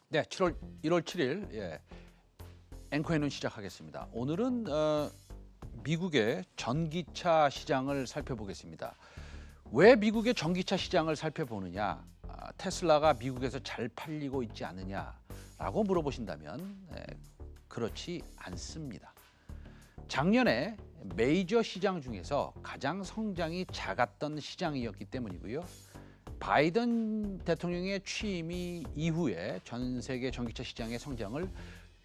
네, 1월 7일 앵커의 눈 시작하겠습니다. 오늘은 미국의 전기차 시장을 살펴보겠습니다. 왜 미국의 전기차 시장을 살펴보느냐? 테슬라가 미국에서 잘 팔리고 있지 않느냐라고 물어보신다면 그렇지 않습니다. 작년에 메이저 시장 중에서 가장 성장이 작았던 시장이었기 때문이고요. 바이든 대통령의 취임 이후에 전 세계 전기차 시장의 성장을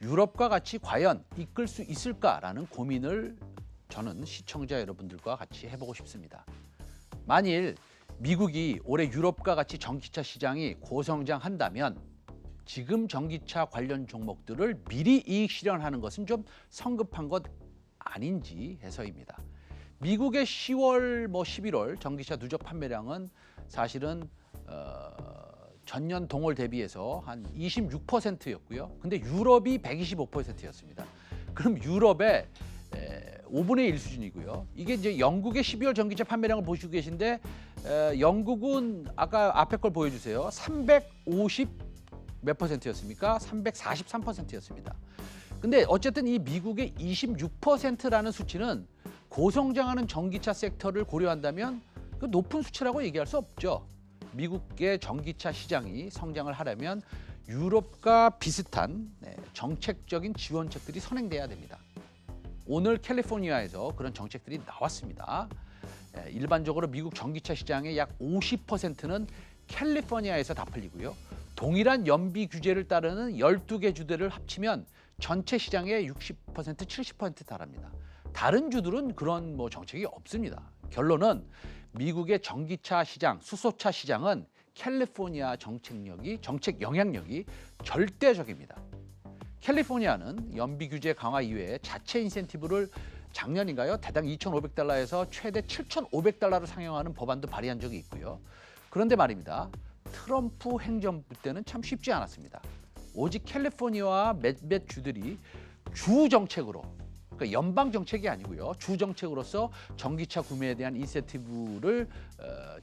유럽과 같이 과연 이끌 수 있을까라는 고민을 저는 시청자 여러분들과 같이 해보고 싶습니다. 만일 미국이 올해 유럽과 같이 전기차 시장이 고성장한다면 지금 전기차 관련 종목들을 미리 이익 실현하는 것은 좀 성급한 것 아닌지 해서입니다. 미국의 10월, 11월 전기차 누적 판매량은 사실은 전년 동월 대비해서 한 26%였고요. 근데 유럽이 125%였습니다. 그럼 유럽의 5분의 1 수준이고요. 이게 이제 영국의 12월 전기차 판매량을 보시고 계신데 영국은 아까 앞에 걸 보여주세요. 350 몇 %였습니까? 343%였습니다. 근데 어쨌든 이 미국의 26%라는 수치는 고성장하는 전기차 섹터를 고려한다면 그 높은 수치라고 얘기할 수 없죠. 미국의 전기차 시장이 성장을 하려면 유럽과 비슷한 정책적인 지원책들이 선행돼야 됩니다. 오늘 캘리포니아에서 그런 정책들이 나왔습니다. 일반적으로 미국 전기차 시장의 약 50%는 캘리포니아에서 다 풀리고요. 동일한 연비 규제를 따르는 12개 주들을 합치면 전체 시장의 60%, 70% 달합니다. 다른 주들은 그런 정책이 없습니다. 결론은 미국의 전기차 시장, 수소차 시장은 캘리포니아 정책 영향력이 절대적입니다. 캘리포니아는 연비 규제 강화 이외에 자체 인센티브를 작년인가요? 대당 $2,500에서 최대 $7,500로 상향하는 법안도 발의한 적이 있고요. 그런데 말입니다. 트럼프 행정부 때는 참 쉽지 않았습니다. 오직 캘리포니아와 몇몇 주들이 주 정책으로, 그러니까 연방 정책이 아니고요. 주 정책으로서 전기차 구매에 대한 인센티브를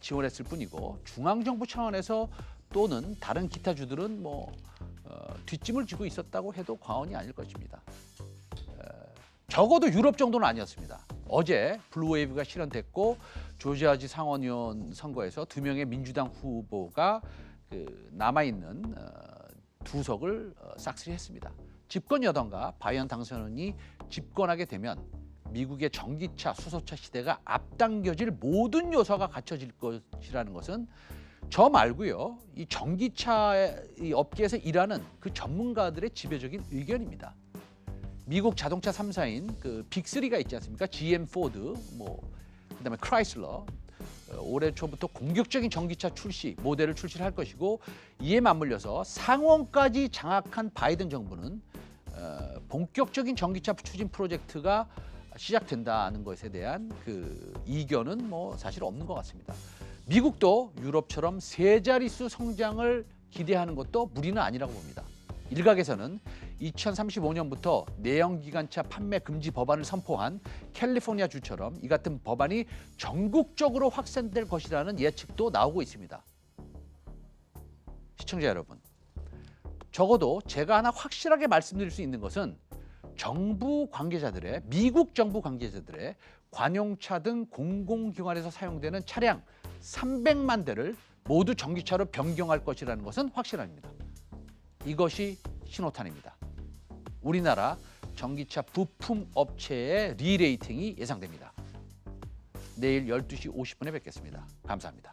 지원했을 뿐이고 중앙정부 차원에서 또는 다른 기타 주들은 뒷짐을 지고 있었다고 해도 과언이 아닐 것입니다. 적어도 유럽 정도는 아니었습니다. 어제 블루웨이브가 실현됐고 조지아주 상원의원 선거에서 2명의 민주당 후보가 남아있는 두석을 싹쓸이했습니다. 집권 여당과 바이든 당선인이 집권하게 되면 미국의 전기차, 수소차 시대가 앞당겨질 모든 요소가 갖춰질 것이라는 것은 저 말고요. 이 전기차 업계에서 일하는 그 전문가들의 지배적인 의견입니다. 미국 자동차 3사인 그 빅3가 있지 않습니까? GM, 포드, 그다음에 크라이슬러. 올해 초부터 공격적인 전기차 모델을 출시를 할 것이고 이에 맞물려서 상원까지 장악한 바이든 정부는 본격적인 전기차 추진 프로젝트가 시작된다는 것에 대한 그 이견은 사실 없는 것 같습니다. 미국도 유럽처럼 세 자릿수 성장을 기대하는 것도 무리는 아니라고 봅니다. 일각에서는 2035년부터 내연기관차 판매 금지 법안을 선포한 캘리포니아 주처럼 이 같은 법안이 전국적으로 확산될 것이라는 예측도 나오고 있습니다. 시청자 여러분, 적어도 제가 하나 확실하게 말씀드릴 수 있는 것은 미국 정부 관계자들의 관용차 등 공공기관에서 사용되는 차량 300만 대를 모두 전기차로 변경할 것이라는 것은 확실합니다. 이것이 신호탄입니다. 우리나라 전기차 부품 업체의 리레이팅이 예상됩니다. 내일 12시 50분에 뵙겠습니다. 감사합니다.